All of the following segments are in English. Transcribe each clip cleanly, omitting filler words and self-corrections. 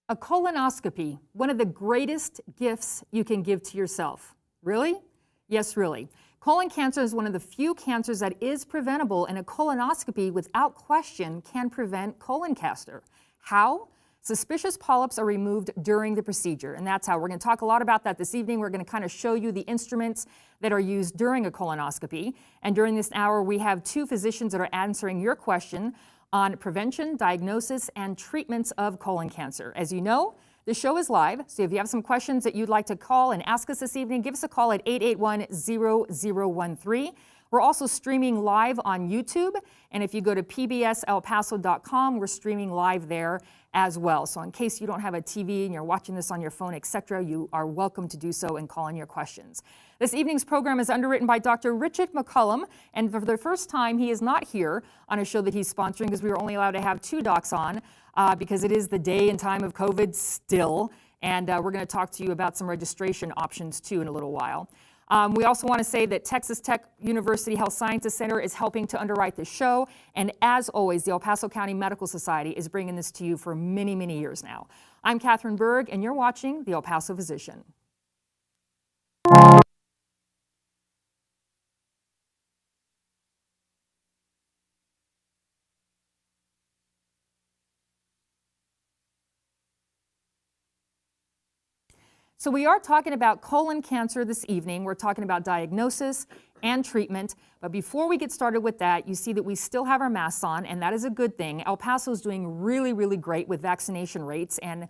A colonoscopy, one of the greatest gifts you can give to yourself. Really? Yes, really. Colon cancer is one of the few cancers that is preventable, and a colonoscopy, without question, can prevent colon cancer. How? Suspicious polyps are removed during the procedure, and that's how. We're going to talk a lot about that this evening. We're going to kind of show you the instruments that are used during a colonoscopy. And during this hour, we have two physicians that are answering your question on prevention, diagnosis, and treatments of colon cancer. As you know, the show is live, so if you have some questions that you'd like to call and ask us this evening, give us a call at 881-0013. We're also streaming live on YouTube, and if you go to pbselpaso.com, we're streaming live there as well. So in case you don't have a TV and you're watching this on your phone, etc., you are welcome to do so and call in your questions. This evening's program is underwritten by Dr. Richard McCullum, and for the first time, he is not here on a show that he's sponsoring because we were only allowed to have two docs on because it is the day and time of COVID still, and we're going to talk to you about some registration options too in a little while. We also want to say that Texas Tech University Health Sciences Center is helping to underwrite this show. And as always, the El Paso County Medical Society is bringing this to you for many, many years now. I'm Catherine Berg, and you're watching the El Paso Physician. So we are talking about colon cancer this evening. We're talking about diagnosis and treatment. But before we get started with that, you see that we still have our masks on, and that is a good thing. El Paso is doing really, really great with vaccination rates, and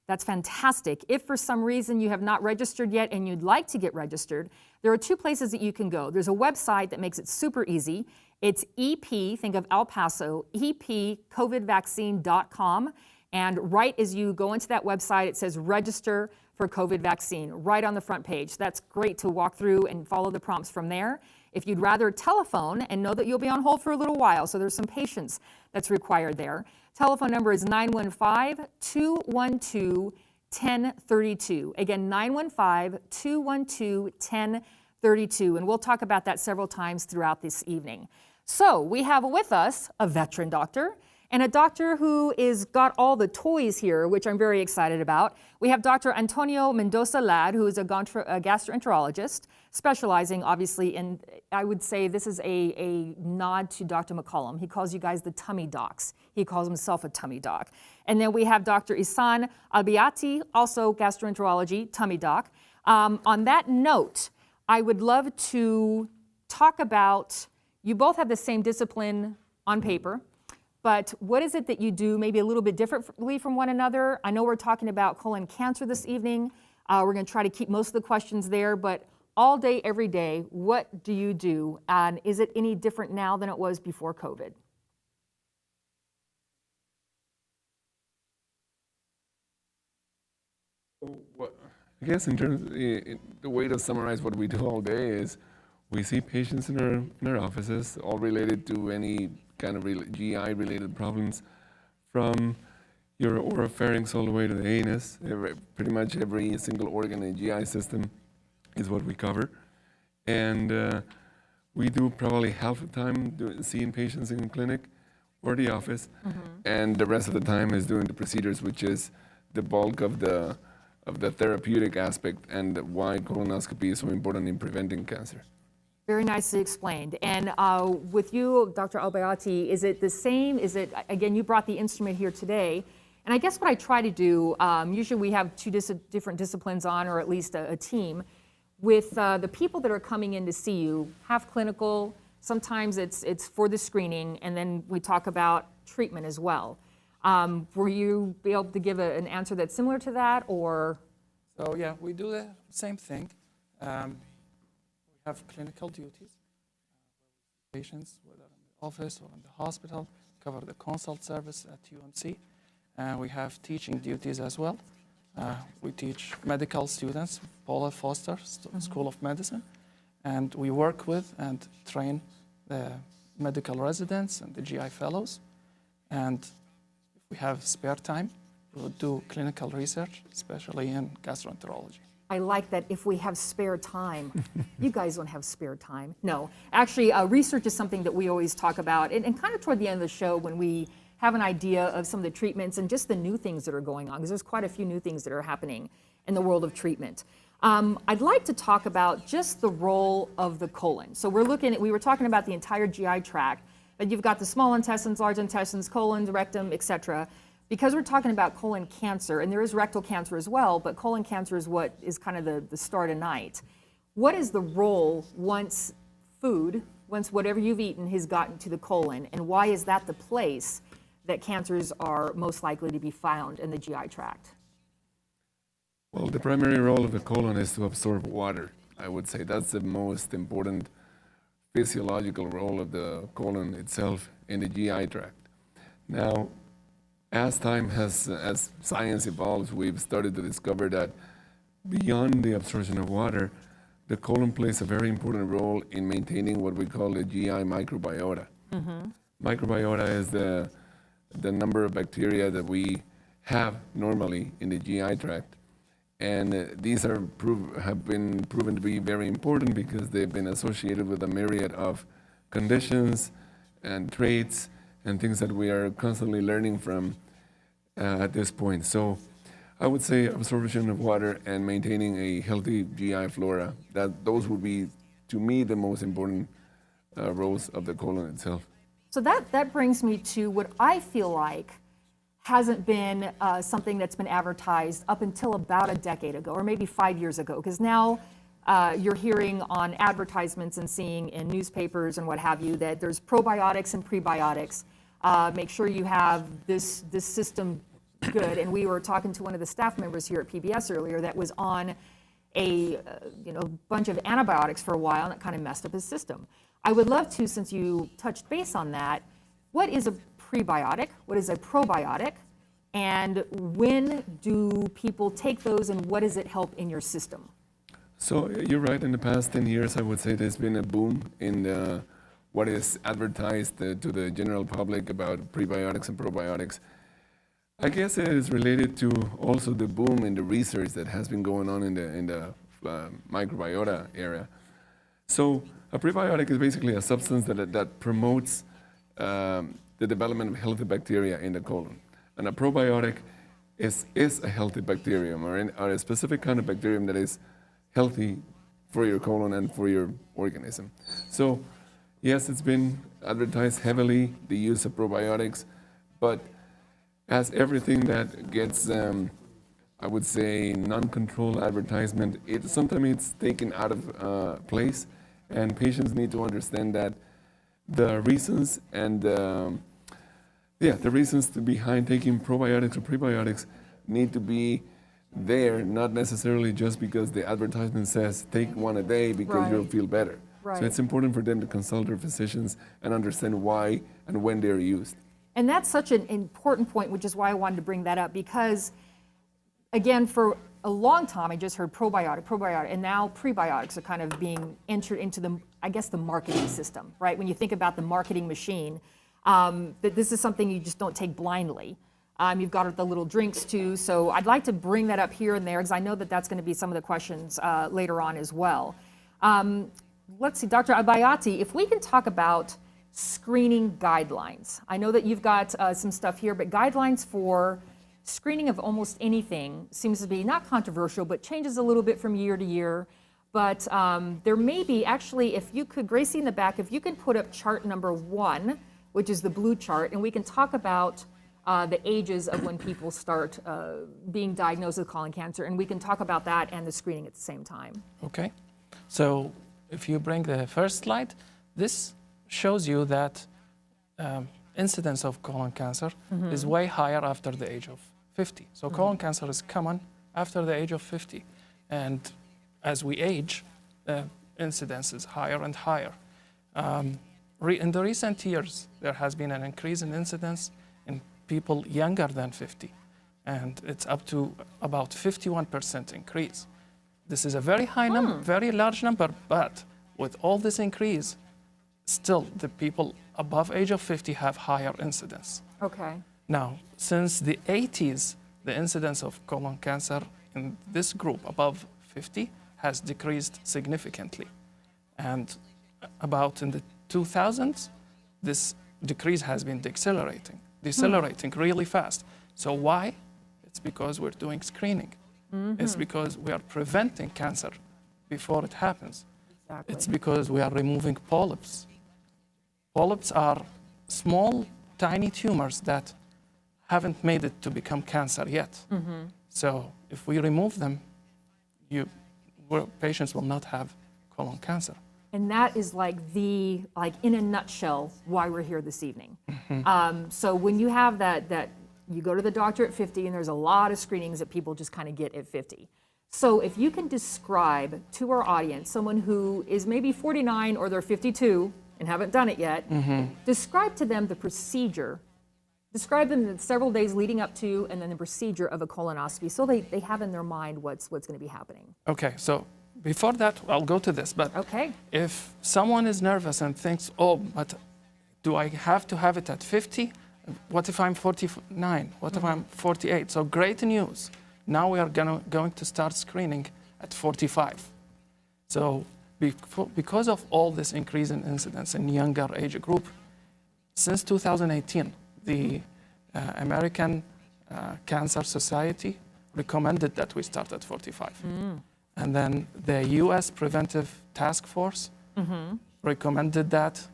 that's fantastic. If for some reason you have not registered yet and you'd like to get registered, there are two places that you can go. There's a website that makes it super easy. It's EP, think of El Paso, epcovidvaccine.com. And right as you go into that website, it says register for COVID vaccine right on the front page. That's great to walk through and follow the prompts from there. If you'd rather telephone and know that you'll be on hold for a little while, so there's some patience that's required there. Telephone number is 915-212-1032. Again, 915-212-1032. And we'll talk about that several times throughout this evening. So we have with us a veteran doctor, and a doctor who is got all the toys here, which I'm very excited about. We have Dr. Antonio Mendoza-Ladd, who is a gastroenterologist, specializing obviously in, I would say this is a nod to Dr. McCullum. He calls you guys the tummy docs. He calls himself a tummy doc. And then we have Dr. Ihsan Albayati, also gastroenterology, tummy doc. On that note, I would love to talk about, you both have the same discipline on paper, but what is it that you do maybe a little bit differently from one another? I know we're talking about colon cancer this evening. We're going to try to keep most of the questions there, but all day, every day, what do you do? And is it any different now than it was before COVID? Well, I guess in terms of the way to summarize what we do all day is we see patients in our offices, all related to any kind of GI-related problems, from your oropharynx all the way to the anus. Pretty much every single organ in the GI system is what we cover. And we do probably half the time seeing patients in the clinic or the office, and the rest of the time is doing the procedures, which is the bulk of the therapeutic aspect and why colonoscopy is so important in preventing cancer. Very nicely explained. And with you, Dr. Albayati, is it the same? Is it, again, you brought the instrument here today. And I guess what I try to do, usually we have two different disciplines on, or at least a team, with the people that are coming in to see you, half clinical, sometimes it's for the screening, and then we talk about treatment as well. Will you be able to give an answer that's similar to that, or? So yeah, we do the same thing. Have clinical duties, patients, whether in the office or in the hospital, cover the consult service at UMC. We have teaching duties as well. We teach medical students, Paula Foster School of Medicine, and we work with and train the medical residents and the GI fellows. And if we have spare time, we'll do clinical research, especially in gastroenterology. I like that if we have spare time. You guys don't have spare time. No, actually, research is something that we always talk about. And kind of toward the end of the show, when we have an idea of some of the treatments and just the new things that are going on, because there's quite a few new things that are happening in the world of treatment. I'd like to talk about just the role of the colon. So we were talking about the entire GI tract, but you've got the small intestines, large intestines, colon, the rectum, etc. Because we're talking about colon cancer, and there is rectal cancer as well, but colon cancer is what is kind of the start of night. What is the role once whatever you've eaten has gotten to the colon, and why is that the place that cancers are most likely to be found in the GI tract? Well, the primary role of the colon is to absorb water. I would say that's the most important physiological role of the colon itself in the GI tract. Now, as science evolves, we've started to discover that beyond the absorption of water, the colon plays a very important role in maintaining what we call the GI microbiota. Microbiota is the number of bacteria that we have normally in the GI tract. And these have been proven to be very important because they've been associated with a myriad of conditions and traits and things that we are constantly learning from at this point. So I would say absorption of water and maintaining a healthy GI flora, those would be, to me, the most important roles of the colon itself. So that brings me to what I feel like hasn't been something that's been advertised up until about a decade ago, or maybe 5 years ago, because now you're hearing on advertisements and seeing in newspapers and what have you that there's probiotics and prebiotics. Make sure you have this system good. And we were talking to one of the staff members here at PBS earlier that was on a bunch of antibiotics for a while, and it kind of messed up his system. I would love to, since you touched base on that, what is a prebiotic? What is a probiotic? And when do people take those, and what does it help in your system? So you're right. In the past 10 years, I would say there's been a boom in what is advertised to the general public about prebiotics and probiotics. I guess it is related to also the boom in the research that has been going on in the microbiota area. So a prebiotic is basically a substance that promotes the development of healthy bacteria in the colon. And a probiotic is a healthy bacterium, or a specific kind of bacterium that is healthy for your colon and for your organism. So yes, it's been advertised heavily, the use of probiotics, but as everything that gets, I would say, non-controlled advertisement, sometimes it's taken out of place, and patients need to understand that the reasons and the reasons behind taking probiotics or prebiotics need to be there, not necessarily just because the advertisement says take one a day because you'll feel better. So it's important for them to consult their physicians and understand why and when they're used. And that's such an important point, which is why I wanted to bring that up, because again, for a long time I just heard probiotic, and now prebiotics are kind of being entered into the marketing system, right? When you think about the marketing machine, that this is something you just don't take blindly. You've got the little drinks too, so I'd like to bring that up here and there because I know that that's going to be some of the questions later on as well. Let's see, Dr. Abayati, if we can talk about screening guidelines. I know that you've got some stuff here, but guidelines for screening of almost anything seems to be not controversial, but changes a little bit from year to year. But there may be, actually, if you could, Gracie in the back, if you can put up chart number 1, which is the blue chart, and we can talk about the ages of when people start being diagnosed with colon cancer, and we can talk about that and the screening at the same time. Okay, so if you bring the first slide, this shows you that incidence of colon cancer is way higher after the age of 50. So colon cancer is common after the age of 50. And as we age, the incidence is higher and higher. In the recent years, there has been an increase in incidence in people younger than 50. And it's up to about 51% increase. This is a very high number, very large number, but with all this increase, still the people above age of 50 have higher incidence. Okay. Now, since the 80s, the incidence of colon cancer in this group above 50 has decreased significantly. And about in the 2000s, this decrease has been decelerating. decelerating really fast. So why? It's because we're doing screening. It's because we are preventing cancer before it happens. Exactly. It's because we are removing polyps. Polyps are small, tiny tumors that haven't made it to become cancer yet. So if we remove them, patients will not have colon cancer. And that is like in a nutshell, why we're here this evening. So when you have that you go to the doctor at 50, and there's a lot of screenings that people just kind of get at 50. So if you can describe to our audience, someone who is maybe 49 or they're 52 and haven't done it yet, describe to them the procedure. Describe them the several days leading up to and then the procedure of a colonoscopy so they have in their mind what's going to be happening. Okay, so before that, I'll go to this, but okay. If someone is nervous and thinks, oh, but do I have to have it at 50? What if I'm 49? What if I'm 48? So great news. Now we are going to start screening at 45. So because of all this increase in incidence in younger age group, since 2018, the American Cancer Society recommended that we start at 45. And then the US Preventive Task Force recommended that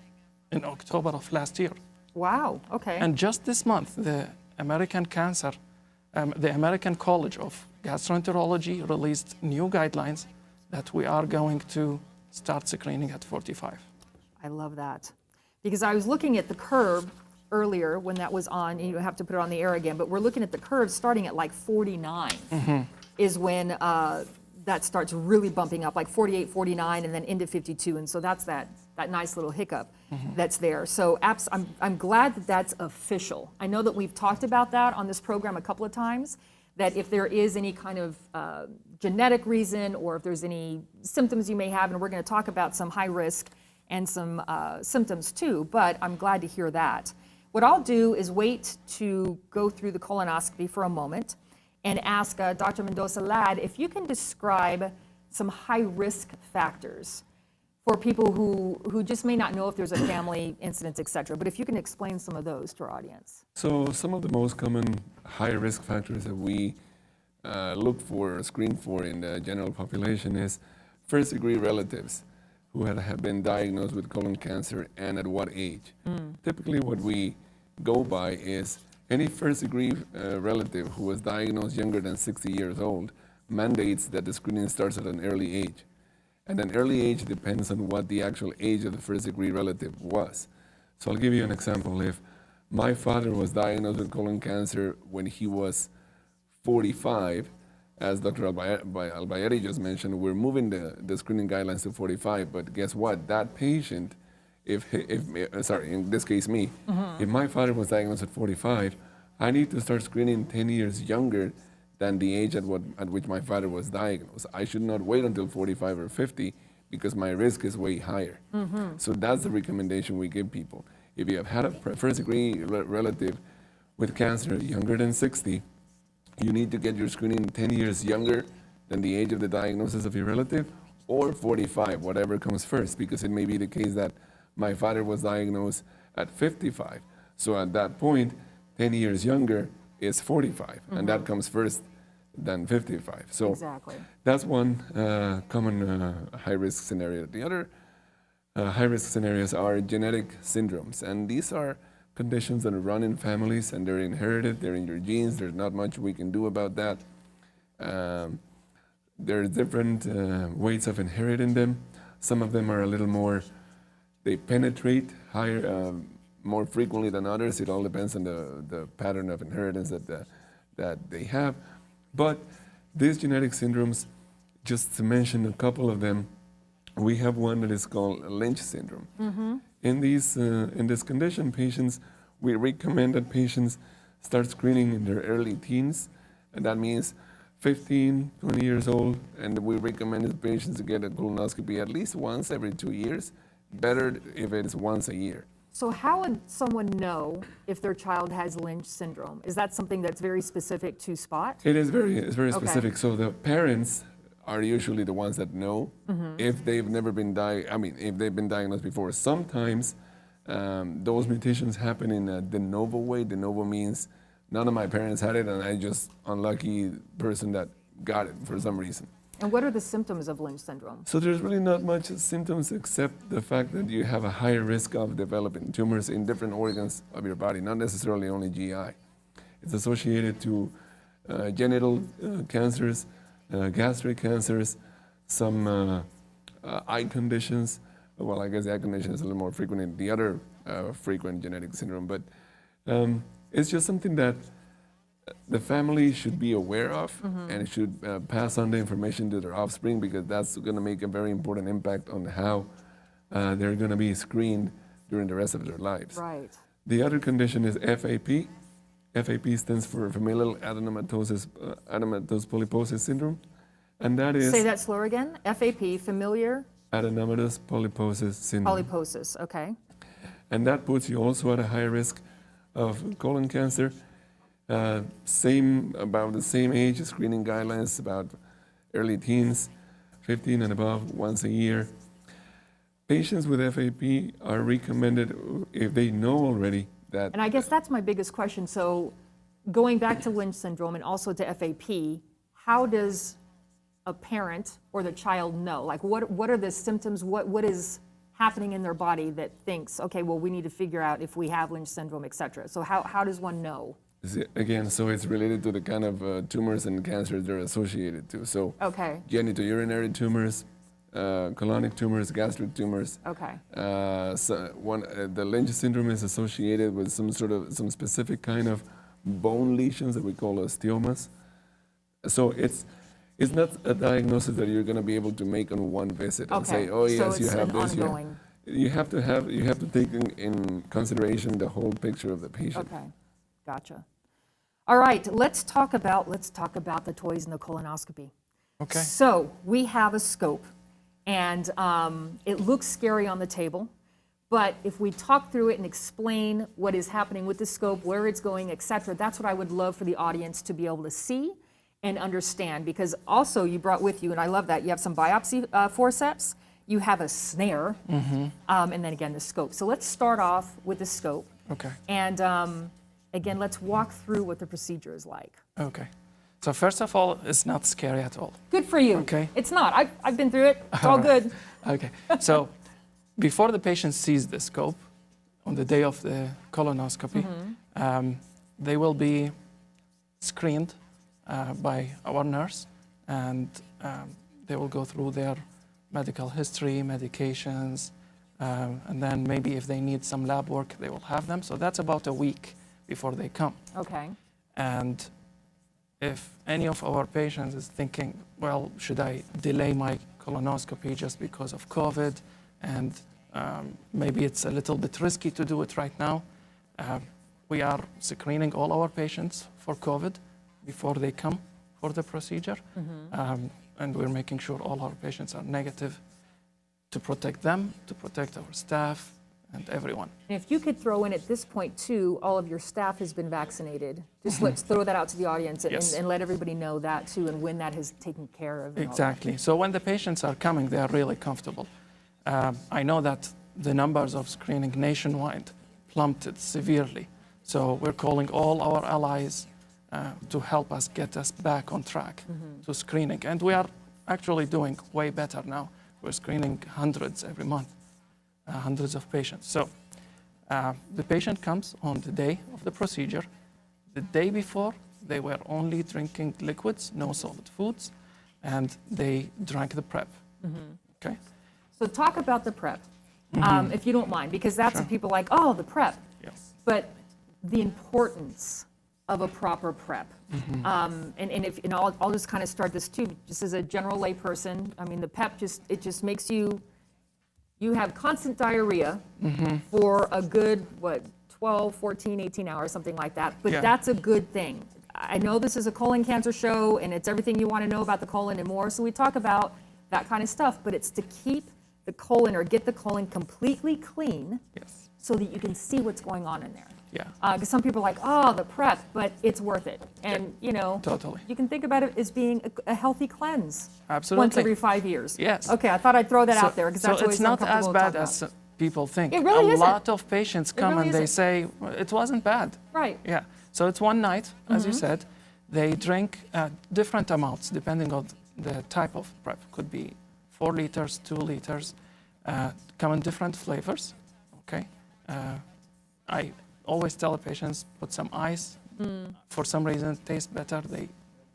in October of last year. Wow, okay. And just this month, the American College of Gastroenterology released new guidelines that we are going to start screening at 45. I love that. Because I was looking at the curve earlier when that was on, and you have to put it on the air again, but we're looking at the curve starting at like 49 is when that starts really bumping up, like 48, 49, and then into 52. And so that's that nice little hiccup that's there. So I'm glad that that's official. I know that we've talked about that on this program a couple of times, that if there is any kind of genetic reason or if there's any symptoms you may have, and we're going to talk about some high risk and some symptoms too, but I'm glad to hear that. What I'll do is wait to go through the colonoscopy for a moment and ask Dr. Mendoza-Ladd if you can describe some high-risk factors for people who just may not know if there's a family incidence, et cetera, but if you can explain some of those to our audience. So some of the most common high-risk factors that we look for, screen for in the general population is first-degree relatives who have been diagnosed with colon cancer and at what age. Typically what we go by is any first-degree relative who was diagnosed younger than 60 years old mandates that the screening starts at an early age. And an early age depends on what the actual age of the first-degree relative was. So I'll give you an example. If my father was diagnosed with colon cancer when he was 45, as Dr. Albayeri just mentioned, we're moving the screening guidelines to 45, but guess what? That patient, in this case me, if my father was diagnosed at 45, I need to start screening 10 years younger than the age at which my father was diagnosed. I should not wait until 45 or 50 because my risk is way higher. So that's the recommendation we give people. If you have had a first-degree relative with cancer younger than 60, you need to get your screening 10 years younger than the age of the diagnosis of your relative, or 45, whatever comes first, because it may be the case that my father was diagnosed at 55. So at that point, 10 years younger is 45, and that comes first than 55. So exactly. That's one common high-risk scenario. The other high-risk scenarios are genetic syndromes, and these are conditions that run in families and they're inherited, they're in your genes, there's not much we can do about that. There's different ways of inheriting them. Some of them are a little more, they penetrate higher, more frequently than others. It all depends on the pattern of inheritance that they have. But these genetic syndromes, just to mention a couple of them, we have one that is called Lynch syndrome. In this condition, we recommend that patients start screening in their early teens, and that means 15, 20 years old, and we recommend that patients to get a colonoscopy at least once every 2 years, better if it's once a year. So how would someone know if their child has Lynch syndrome? Is that something that's very specific to spot? It's very specific. Okay. So the parents are usually the ones that know if they've never been if they've been diagnosed before. Sometimes those mutations happen in a de novo way. De novo means none of my parents had it, and I just unlucky person that got it for some reason. And what are the symptoms of Lynch syndrome? So there's really not much symptoms except the fact that you have a higher risk of developing tumors in different organs of your body, not necessarily only GI. It's associated to genital cancers, gastric cancers, some eye conditions. Well, I guess the eye condition is a little more frequent in the other frequent genetic syndrome, but it's just something that the family should be aware of, and it should pass on the information to their offspring, because that's going to make a very important impact on how they're going to be screened during the rest of their lives. Right. The other condition is FAP. FAP stands for familial adenomatosis polyposis syndrome, and that is Say that slower again. FAP, familiar adenomatous polyposis syndrome. polyposis. Okay. And that puts you also at a higher risk of colon cancer. About the same age, screening guidelines, about early teens, 15 and above, once a year. Patients with FAP are recommended, if they know already that. And I guess that's my biggest question. So going back to Lynch syndrome and also to FAP, how does a parent or the child know? Like what are the symptoms? What is happening in their body that thinks, okay, well, we need to figure out if we have Lynch syndrome, et cetera. So how does one know? Again, so it's related to the kind of tumors and cancers they're associated to. So Okay. genitourinary tumors, colonic tumors, gastric tumors. Okay. The Lynch syndrome is associated with some specific kind of bone lesions that we call osteomas. So it's not a diagnosis that you're going to be able to make on one visit and say, oh yes, so you have this. Ongoing. You have to take in consideration the whole picture of the patient. Okay. Gotcha. All right, let's talk about the toys in the colonoscopy. Okay. So we have a scope, and it looks scary on the table, but if we talk through it and explain what is happening with the scope, where it's going, et cetera, that's what I would love for the audience to be able to see and understand. Because also you brought with you, and I love that, you have some biopsy forceps, you have a snare, and then again the scope. So let's start off with the scope. Okay. And again, let's walk through what the procedure is like. Okay. So first of all, it's not scary at all. Good for you. Okay. It's not. I've been through it. It's all good. Okay. So before the patient sees the scope, on the day of the colonoscopy, they will be screened by our nurse, and they will go through their medical history, medications, and then maybe if they need some lab work, they will have them. So that's about a week before they come. Okay. And if any of our patients is thinking, well, should I delay my colonoscopy just because of COVID, and maybe it's a little bit risky to do it right now, we are screening all our patients for COVID before they come for the procedure. And we're making sure all our patients are negative to protect them, to protect our staff, and everyone. And if you could throw in at this point too, all of your staff has been vaccinated. Just let's throw that out to the audience and, Yes. and let everybody know that too, and when that has taken care of. And all that. Exactly. So when the patients are coming, they are really comfortable. I know that the numbers of screening nationwide plummeted severely. So we're calling all our allies to help us get us back on track to screening. And we are actually doing way better now. We're screening hundreds every month, hundreds of patients. So the patient comes on the day of the procedure. The day before, they were only drinking liquids, no solid foods, and they drank the PrEP. Okay? So talk about the PrEP, if you don't mind, because that's what people like, oh, the PrEP. Yes. But the importance of a proper PrEP. And I'll just kind of start this too, just as a general layperson. I mean, the PEP just makes you have constant diarrhea for a good, 12, 14, 18 hours, something like that. But Yeah. that's a good thing. I know this is a colon cancer show, and it's everything you want to know about the colon and more. So we talk about that kind of stuff, but it's to keep the colon or get the colon completely clean Yes. so that you can see what's going on in there. Yeah. Because some people are like, oh, the PrEP, but it's worth it. And, Totally. you can think about it as being a healthy cleanse. Absolutely. Once every 5 years. Yes. Okay, I thought I'd throw that out there because so that's always it's not as uncomfortable to bad talk people think. It really a isn't. lot of patients come really and they isn't. say, "Well, it wasn't bad." Right. Yeah. So it's one night, as you said. They drink different amounts depending on the type of prep. Could be 4 liters, 2 liters, come in different flavors. Okay. I always tell the patients, put some ice. For some reason, it tastes better.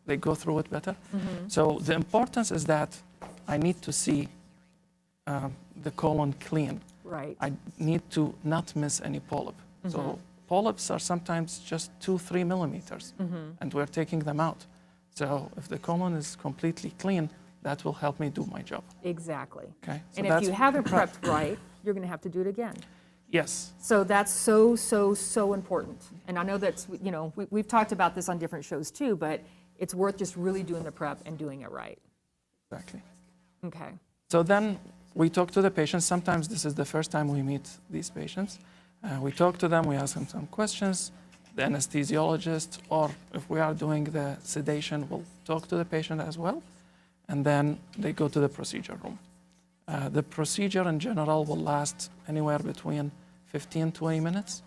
They go through it better. So the importance is that I need to see the colon clean. Right. I need to not miss any polyp. So polyps are sometimes just 2-3 millimeters, and we're taking them out. So if the colon is completely clean, that will help me do my job. Exactly. Okay. So And if you haven't prepped right, you're going to have to do it again. Yes. So that's so, so, so important. And I know that's, you know, we've talked about this on different shows too, but it's worth just really doing the prep and doing it right. Exactly. Okay. So then we talk to the patients. Sometimes this is the first time we meet these patients. We talk to them, we ask them some questions. The anesthesiologist, or if we are doing the sedation, will talk to the patient as well. And then they go to the procedure room. The procedure in general will last anywhere between 15-20 minutes.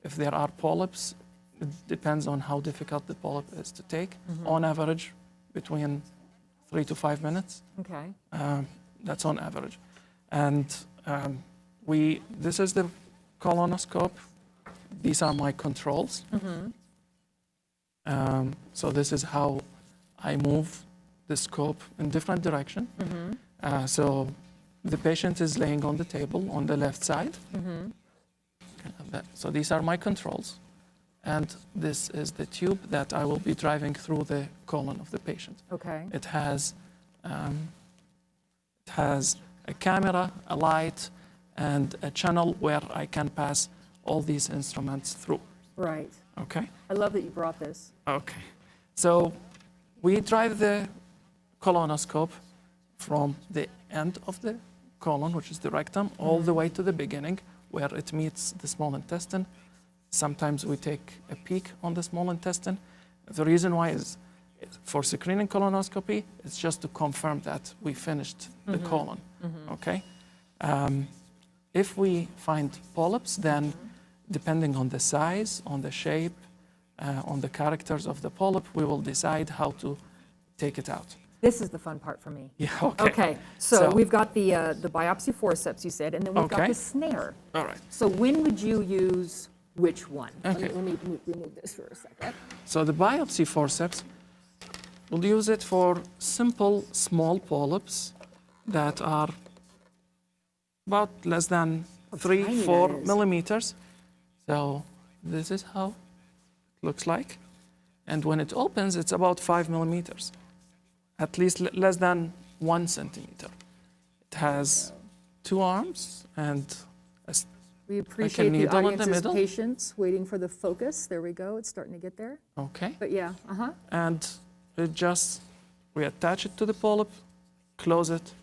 If there are polyps, it depends on how difficult the polyp is to take. On average, between 3 to 5 minutes. Okay. That's on average. And this is the colonoscope. These are my controls. So this is how I move the scope in different direction. So the patient is laying on the table on the left side. So these are my controls. And this is the tube that I will be driving through the colon of the patient. Okay. It has a camera, a light, and a channel where I can pass all these instruments through. Right. Okay? I love that you brought this. Okay. So we drive the colonoscope from the end of the colon, which is the rectum, all the way to the beginning where it meets the small intestine. Sometimes we take a peek on the small intestine. The reason why is for screening colonoscopy, it's just to confirm that we finished the colon. Okay? If we find polyps, then depending on the size, on the shape, on the characters of the polyp, we will decide how to take it out. This is the fun part for me. Yeah, okay. Okay, so we've got the biopsy forceps, you said, and then we've got Okay. the snare. All right. So when would you use which one? Okay. Let me remove this for a second. So the biopsy forceps, we'll use it for simple small polyps that are about less than tiny that 3-4 is. millimeters. So this is how it looks like. And when it opens, it's about 5 millimeters, at least less than 1 centimeter. It has 2 arms and We appreciate the needle in the audience's middle. patience, waiting for the focus. There we go, it's starting to get there. okay. But yeah, And we attach it to the polyp, close it,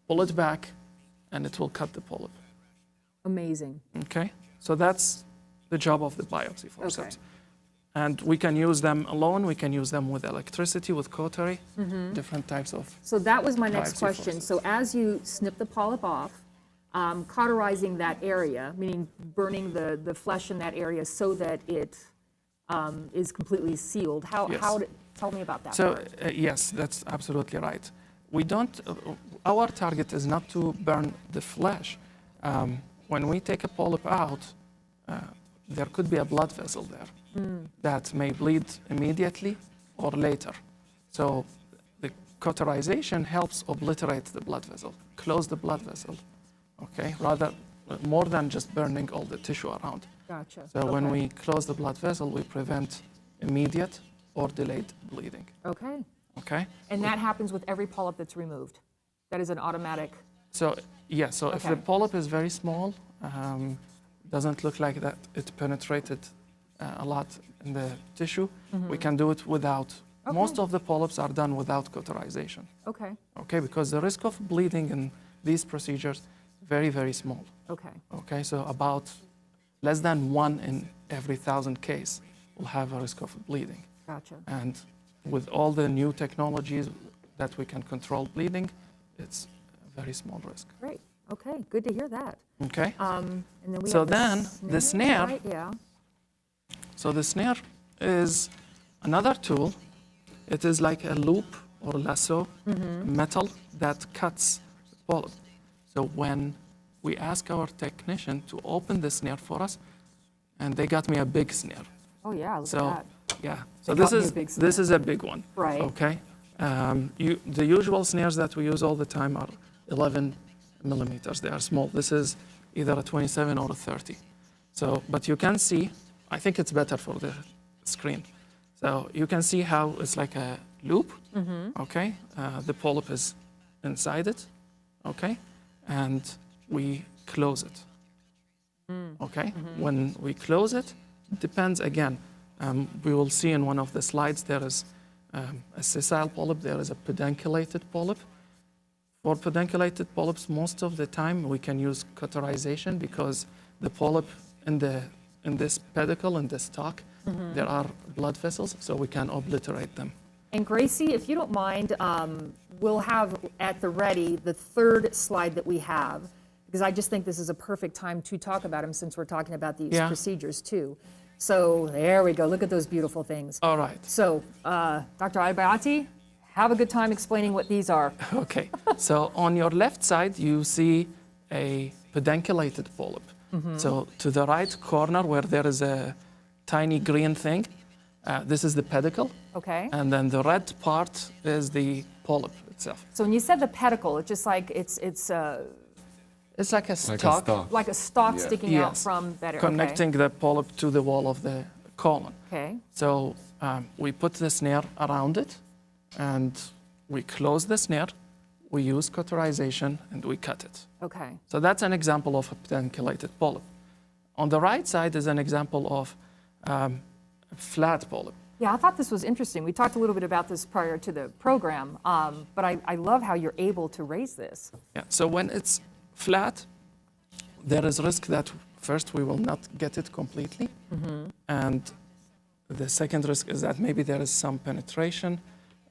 pull it back, and it will cut the polyp. amazing. Okay? So that's the job of the biopsy forceps. And we can use them alone, we can use them with electricity, with cautery, different types of. So that was my next Biopsy question. forceps. So as you snip the polyp off, cauterizing that area, meaning burning the flesh in that area so that it is completely sealed. Yes. Tell me about that So, part. yes, that's absolutely right. We don't, our target is not to burn the flesh. When we take a polyp out, there could be a blood vessel there that may bleed immediately or later. So the cauterization helps obliterate the blood vessel, close the blood vessel, okay, rather more than just burning all the tissue around. Gotcha. So when Okay. we close the blood vessel, we prevent immediate or delayed bleeding, Okay. okay? And that happens with every polyp that's removed. That is an automatic. So, yeah, so if the Okay. polyp is very small, doesn't look like that it penetrated a lot in the tissue, we can do it without. Okay. Most of the polyps are done without cauterization, Okay. okay? Because the risk of bleeding in these procedures, very, very small, Okay. okay? So about less than 1 in every 1,000 case will have a risk of bleeding. Gotcha. And with all the new technologies that we can control bleeding, it's a very small risk. Great. Okay, good to hear that. Okay. And then we So have then the snare, right? Yeah. so the snare is another tool. It is like a loop or lasso metal that cuts the polyp. So when we ask our technician to open the snare for us, and they got me a big snare. Oh yeah, look So at that. yeah, so They this got me a is big this is a big one. Right. Okay. The usual snares that we use all the time are 11 millimeters. They are small. This is either a 27 or a 30. So, but you can see, I think it's better for the screen. So you can see how it's like a loop. Okay. The polyp is inside it. Okay. And we close it. Okay. When we close it, depends again. We will see in one of the slides there is a sessile polyp, there is a pedunculated polyp. For pedunculated polyps, most of the time we can use cauterization because the polyp in this pedicle, in the stalk, there are blood vessels, so we can obliterate them. And Gracie, if you don't mind, we'll have at the ready the third slide that we have, because I just think this is a perfect time to talk about them since we're talking about these Yeah. procedures too. So there we go. Look at those beautiful things. All right. So, Dr. Albayati, have a good time explaining what these are. Okay. So on your left side, you see a pedunculated polyp. So to the right corner where there is a tiny green thing, this is the pedicle. Okay. And then the red part is the polyp itself. So when you said the pedicle, it's just like it's It's like a Like a stalk stalk. like a stalk Yeah. sticking out Yes. from that. connecting the polyp to the wall of the colon. Okay. So we put the snare around it and we close the snare, we use cauterization, and we cut it. Okay. So that's an example of a pedunculated polyp. On the right side is an example of a flat polyp. Yeah, I thought this was interesting. We talked a little bit about this prior to the program, but I love how you're able to raise this. Yeah. So when it's flat, there is risk that first we will not get it completely, and the second risk is that maybe there is some penetration,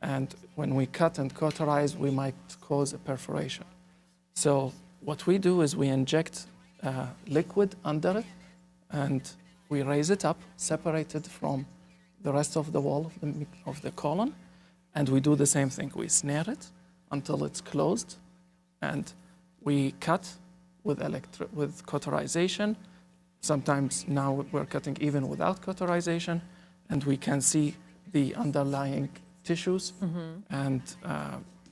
and when we cut and cauterize, we might cause a perforation. So what we do is we inject liquid under it, and we raise it up, separated from the rest of the wall of the colon, and we do the same thing. We snare it until it's closed, and we cut with cauterization. Sometimes now we're cutting even without cauterization, and we can see the underlying tissues, and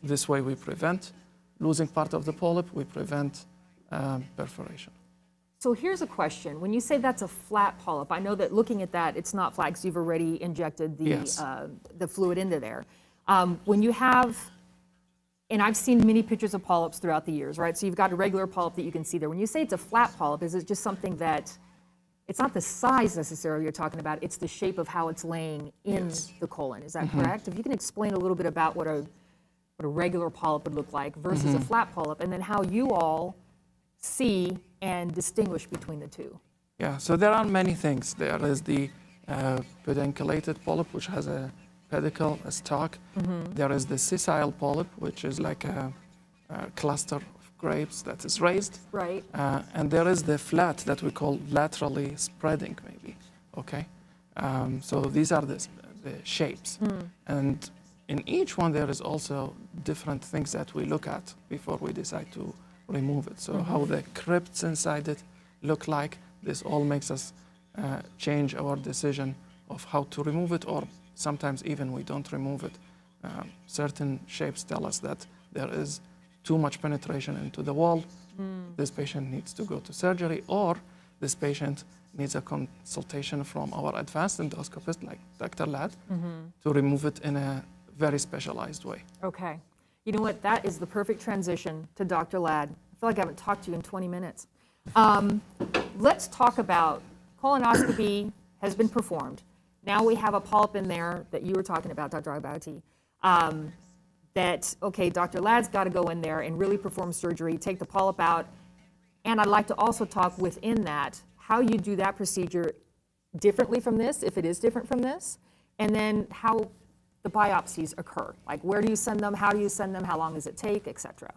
this way we prevent losing part of the polyp, we prevent perforation. So here's a question. When you say that's a flat polyp, I know that looking at that, it's not flat because you've already injected Yes. the fluid into there. When you have, and I've seen many pictures of polyps throughout the years, right? So you've got a regular polyp that you can see there. When you say it's a flat polyp, is it just something that, it's not the size necessarily you're talking about, it's the shape of how it's laying in Yes. the colon. Is that correct? If you can explain a little bit about what a regular polyp would look like versus a flat polyp, and then how you all see and distinguish between the two. Yeah, so there are many things. There is the pedunculated polyp, which has a pedicle, a stalk. There is the sessile polyp, which is like a cluster of grapes that is raised. Right. And there is the flat that we call laterally spreading, maybe. Okay. So these are the shapes. And in each one, there is also different things that we look at before we decide to remove it. So how the crypts inside it look like, this all makes us change our decision of how to remove it, or sometimes even we don't remove it. Certain shapes tell us that there is too much penetration into the wall. This patient needs to go to surgery, or this patient needs a consultation from our advanced endoscopist like Dr. Ladd to remove it in a very specialized way. Okay. You know what? That is the perfect transition to Dr. Ladd. I feel like I haven't talked to you in 20 minutes. Let's talk about colonoscopy has been performed. Now we have a polyp in there that you were talking about, Dr. Albayati. That, okay, Dr. Ladd's got to go in there and really perform surgery, take the polyp out. And I'd like to also talk within that, how you do that procedure differently from this, if it is different from this, and then how the biopsies occur. Like, where do you send them? How do you send them? How long does it take, et cetera?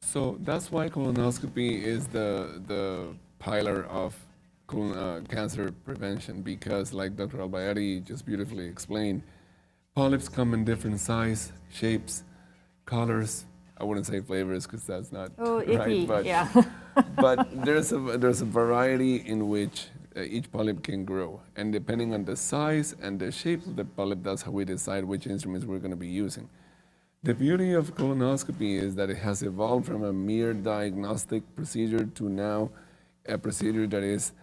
So that's why colonoscopy is the pillar of cancer prevention, because like Dr. Albayari just beautifully explained, polyps come in different size, shapes, colors. I wouldn't say flavors because that's not icky, right, but, yeah. but there's a variety in which each polyp can grow. And depending on the size and the shape of the polyp, that's how we decide which instruments we're going to be using. The beauty of colonoscopy is that it has evolved from a mere diagnostic procedure to now a procedure that is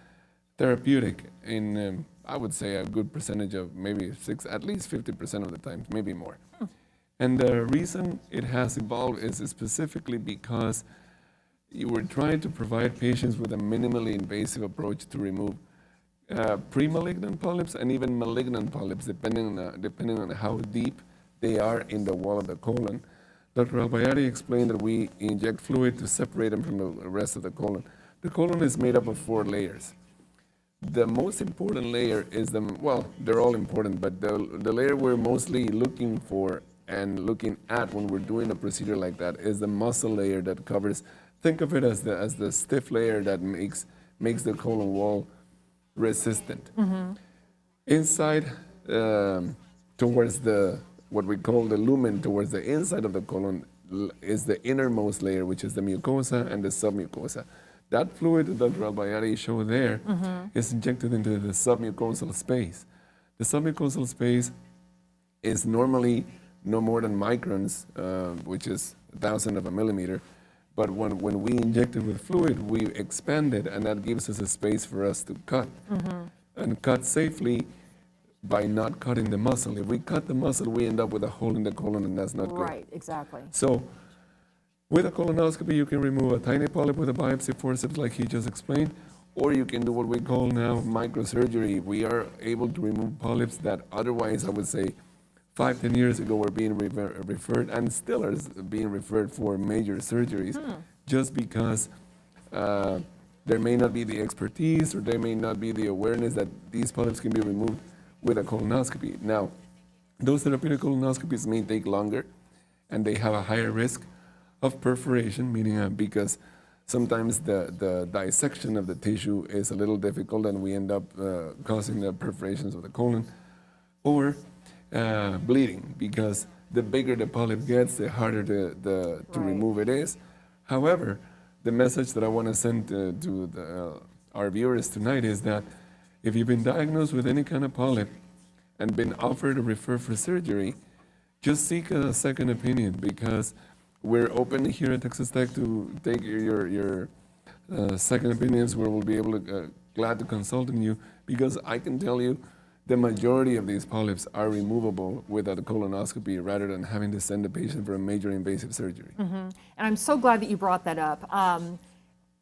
therapeutic in, I would say, a good percentage of maybe at least 50% of the time, maybe more. And the reason it has evolved is specifically because you were trying to provide patients with a minimally invasive approach to remove pre-malignant polyps and even malignant polyps, depending on how deep they are in the wall of the colon. Dr. Albayari explained that we inject fluid to separate them from the rest of the colon. The colon is made up of 4 layers. The most important layer is well, they're all important, but the layer we're mostly looking for and looking at when we're doing a procedure like that is the muscle layer that covers, think of it as the stiff layer that makes the colon wall resistant. Mm-hmm. Inside, towards what we call the lumen, towards the inside of the colon, is the innermost layer, which is the mucosa and the submucosa. That fluid that Dr. Albayari showed there is injected into the submucosal space. The submucosal space is normally no more than microns, which is 1,000 of a millimeter. But when we inject it with fluid, we expand it, and that gives us a space for us to cut. And cut safely by not cutting the muscle. If we cut the muscle, we end up with a hole in the colon, and that's not good. Right, exactly. So with a colonoscopy, you can remove a tiny polyp with a biopsy forceps, like he just explained, or you can do what we call now microsurgery. We are able to remove polyps that otherwise, I would say, 5-10 years ago were being referred and still are being referred for major surgeries, just because there may not be the expertise or there may not be the awareness that these polyps can be removed with a colonoscopy. Now, those therapeutic colonoscopies may take longer and they have a higher risk of perforation, meaning because sometimes the dissection of the tissue is a little difficult and we end up causing the perforations of the colon, or bleeding, because the bigger the polyp gets, the harder to remove it is. However, the message that I want to send to our viewers tonight is that if you've been diagnosed with any kind of polyp and been offered a refer for surgery, just seek a second opinion, because we're open here at Texas Tech to take your second opinions, where we'll be able to glad to consult on you, because I can tell you the majority of these polyps are removable with a colonoscopy rather than having to send the patient for a major invasive surgery. And I'm so glad that you brought that up.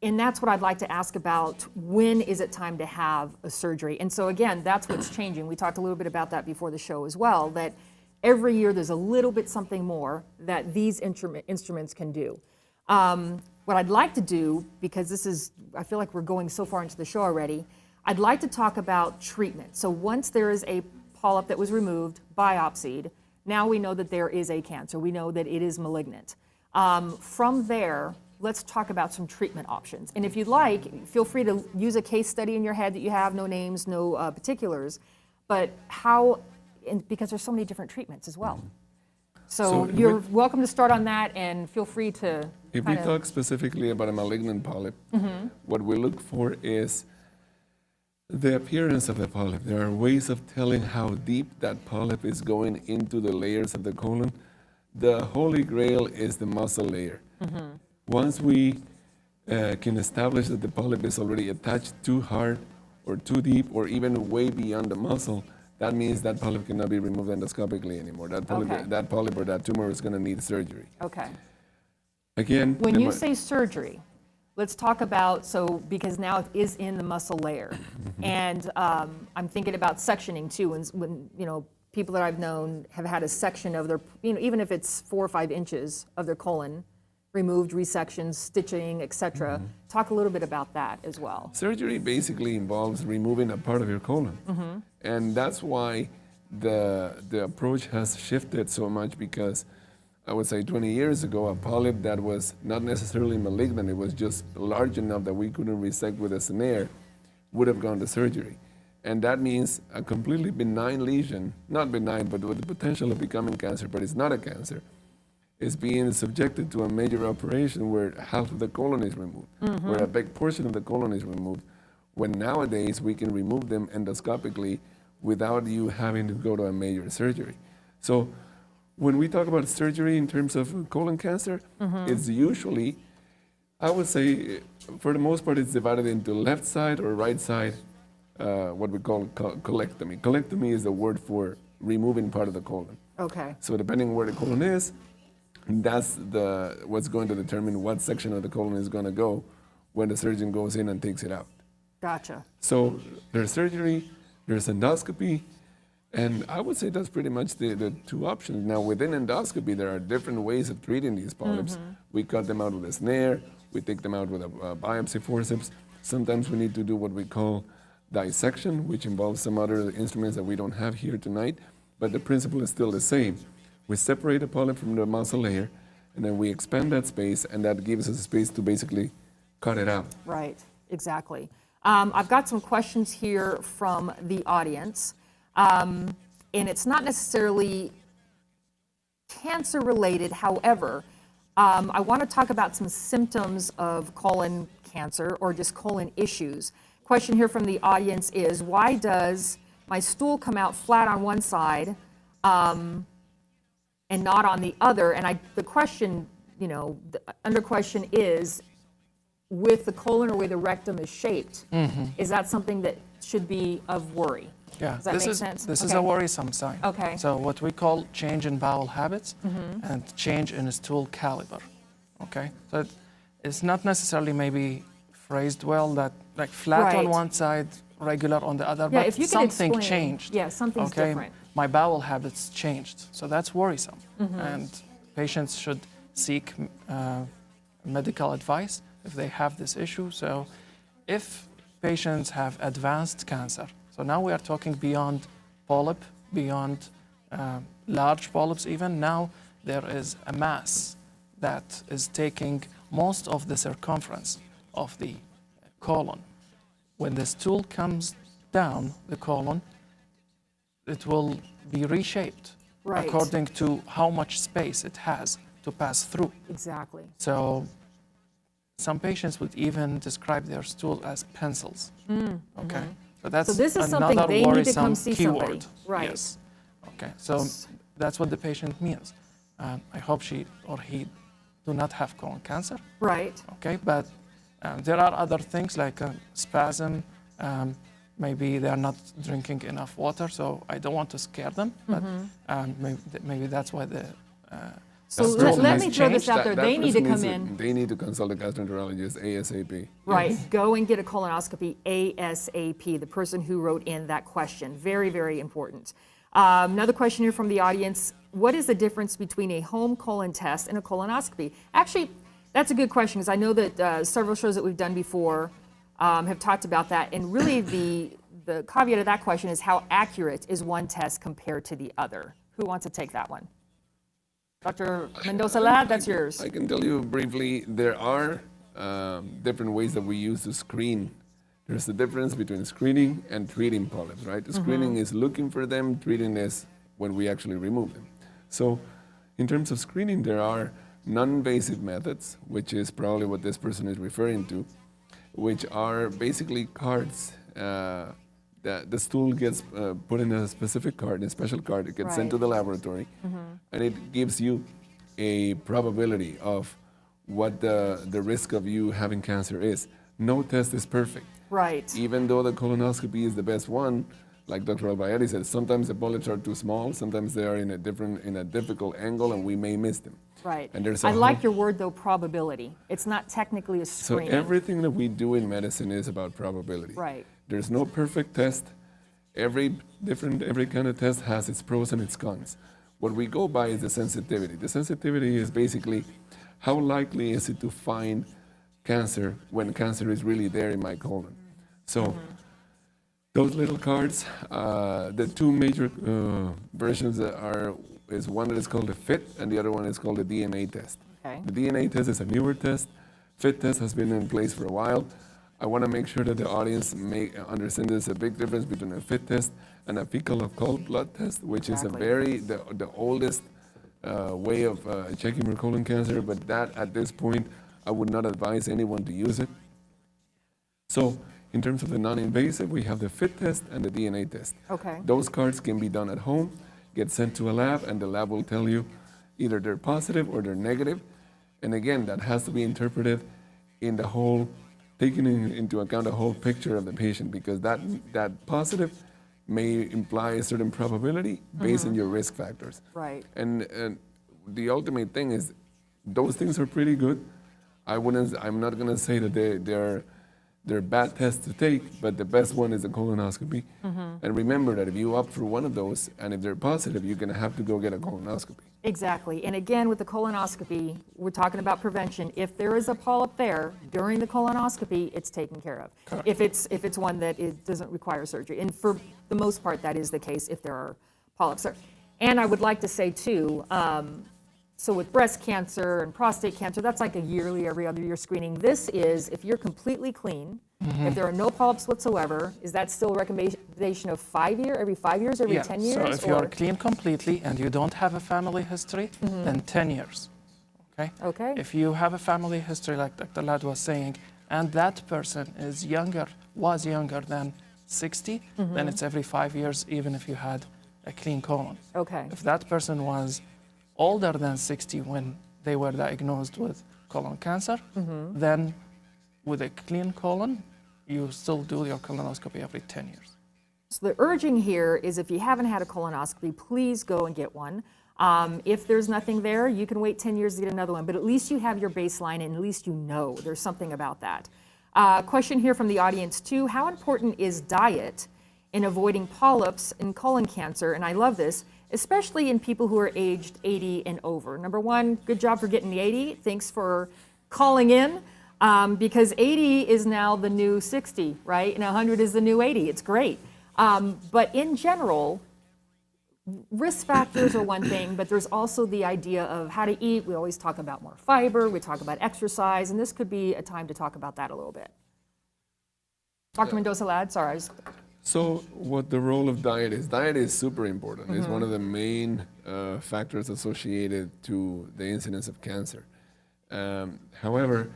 And that's what I'd like to ask about. When is it time to have a surgery? And so again, that's what's changing. We talked a little bit about that before the show as well, that every year there's a little bit something more that these instruments can do. What I'd like to do, because I feel like we're going so far into the show already, I'd like to talk about treatment. So once there is a polyp that was removed, biopsied, now we know that there is a cancer. We know that it is malignant. From there, let's talk about some treatment options. And if you'd like, feel free to use a case study in your head that you have, no names, no particulars, but because there's so many different treatments as well. So you're welcome to start on that, and feel free to If we talk specifically about a malignant polyp, what we look for is the appearance of the polyp. There are ways of telling how deep that polyp is going into the layers of the colon. The holy grail is the muscle layer. Once we can establish that the polyp is already attached too hard or too deep or even way beyond the muscle, that means that polyp cannot be removed endoscopically anymore. That polyp or that tumor is going to need surgery. Okay. Again, when you say surgery, let's talk about, because now it is in the muscle layer. And I'm thinking about sectioning too. When people that I've known have had a section of their, even if it's 4 or 5 inches of their colon, removed, resections, stitching, etc. Talk a little bit about that as well. Surgery basically involves removing a part of your colon. And that's why the approach has shifted so much, because I would say 20 years ago, a polyp that was not necessarily malignant, it was just large enough that we couldn't resect with a snare, would have gone to surgery. And that means a completely benign lesion, not benign, but with the potential of becoming cancer, but it's not a cancer, is being subjected to a major operation where half of the colon is removed, where a big portion of the colon is removed, when nowadays we can remove them endoscopically without you having to go to a major surgery. So when we talk about surgery in terms of colon cancer, it's usually, I would say, for the most part, it's divided into left side or right side, what we call colectomy. Colectomy is the word for removing part of the colon. Okay. So depending where the colon is, that's what's going to determine what section of the colon is going to go when the surgeon goes in and takes it out. Gotcha. So there's surgery, there's endoscopy, and I would say that's pretty much the two options. Now, within endoscopy, there are different ways of treating these polyps. We cut them out with a snare, we take them out with a biopsy forceps. Sometimes we need to do what we call dissection, which involves some other instruments that we don't have here tonight, but the principle is still the same. We separate the polyp from the muscle layer, and then we expand that space, and that gives us a space to basically cut it out. Right, exactly. I've got some questions here from the audience, and it's not necessarily cancer related. However, I want to talk about some symptoms of colon cancer or just colon issues. Question here from the audience is, why does my stool come out flat on one side and not on the other? And the question, the under question is, with the colon or where the rectum is shaped, is that something that should be of worry? Yeah, Does that make sense? This is a worrisome sign. Okay. So what we call change in bowel habits and change in stool caliber. Okay, so it's not necessarily maybe phrased well that like flat on Right. one side, regular on the other, Yeah, but if you can something explain. changed. Yeah, something's okay? different. My bowel habits changed, so that's worrisome. And patients should seek medical advice if they have this issue. So if patients have advanced cancer, so now we are talking beyond polyp, beyond large polyps even, now there is a mass that is taking most of the circumference of the colon. When the stool comes down the colon, it will be reshaped Right. according to how much space it has to pass through. Exactly. So some patients would even describe their stool as pencils. Okay, so that's So this is something another they need to worrisome come see keyword. somebody. Right. Yes. Okay, so that's what the patient means. I hope she or he do not have colon cancer. Right. Okay, but there are other things like spasm. Maybe they are not drinking enough water, so I don't want to scare them. But maybe that's why the So stool let has me throw this changed. out there. They need to come in. They need to consult a gastroenterologist ASAP. Right. Go and get a colonoscopy ASAP, the person who wrote in that question. Very, very important. Another question here from the audience. What is the difference between a home colon test and a colonoscopy? Actually, that's a good question, because I know that several shows that we've done before have talked about that. And really the caveat of that question is, how accurate is one test compared to the other? Who wants to take that one? Dr. Mendoza-Ladd, that's yours. I can tell you briefly, there are different ways that we use to screen. There's a difference between screening and treating polyps, right? Screening is looking for them, treating is when we actually remove them. So in terms of screening, there are non-invasive methods, which is probably what this person is referring to, which are basically cards that the stool gets put in a specific card, a special card. It gets sent to the laboratory, and it gives you a probability of what the risk of you having cancer is. No test is perfect. Right. Even though the colonoscopy is the best one, like Dr. Albayari said, sometimes the polyps are too small, sometimes they are in a difficult angle, and we may miss them. Right. And there's I like your word, though, probability. It's not technically a So screening. everything that we do in medicine is about probability. Right. There's no perfect test. Every kind of test has its pros and its cons. What we go by is the sensitivity. The sensitivity is basically how likely is it to find cancer when cancer is really there in my colon. So those little cards, the two major versions are is one that is called the FIT, and the other one is called the DNA test. Okay. The DNA test is a newer test. FIT test has been in place for a while. I want to make sure that the audience may understand there's a big difference between a FIT test and a fecal occult blood test, which is the oldest way of checking for colon cancer, but that at this point, I would not advise anyone to use it. So in terms of the non-invasive, we have the FIT test and the DNA test. Okay. Those cards can be done at home, get sent to a lab, and the lab will tell you either they're positive or they're negative. And again, that has to be interpreted in the whole, taking into account the whole picture of the patient, because that positive may imply a certain probability based on your risk factors. Right. And the ultimate thing is, those things are pretty good. I'm not going to say that they're bad tests to take, but the best one is a colonoscopy. And remember that if you opt for one of those, and if they're positive, you're going to have to go get a colonoscopy. Exactly. And again, with the colonoscopy, we're talking about prevention. If there is a polyp there during the colonoscopy, it's taken care of. Correct. If it's one that doesn't require surgery. And for the most part, that is the case if there are polyps there. And I would like to say too, so with breast cancer and prostate cancer, that's like a yearly, every other year screening. This is if you're completely clean, if there are no polyps whatsoever, is that still a recommendation of every 5 years, every 10 years? So if you're clean completely and you don't have a family history, then 10 years. Okay? Okay. If you have a family history, like Dr. Ladd was saying, and that person was younger than 60, then it's every 5 years, even if you had a clean colon. Okay. If that person was older than 60 when they were diagnosed with colon cancer, then with a clean colon, you still do your colonoscopy every 10 years. So the urging here is if you haven't had a colonoscopy, please go and get one. If there's nothing there, you can wait 10 years to get another one, but at least you have your baseline and at least you know there's something about that. Question here from the audience too, how important is diet in avoiding polyps in colon cancer? And I love this, especially in people who are aged 80 and over. Number one, good job for getting the 80. Thanks for calling in. Because 80 is now the new 60, right? And 100 is the new 80. It's great. But in general, risk factors are one thing, but there's also the idea of how to eat. We always talk about more fiber. We talk about exercise, and this could be a time to talk about that a little bit. Dr. Mendoza-Ladd, sorry. So what the role of diet is super important. It's one of the main factors associated to the incidence of cancer. However,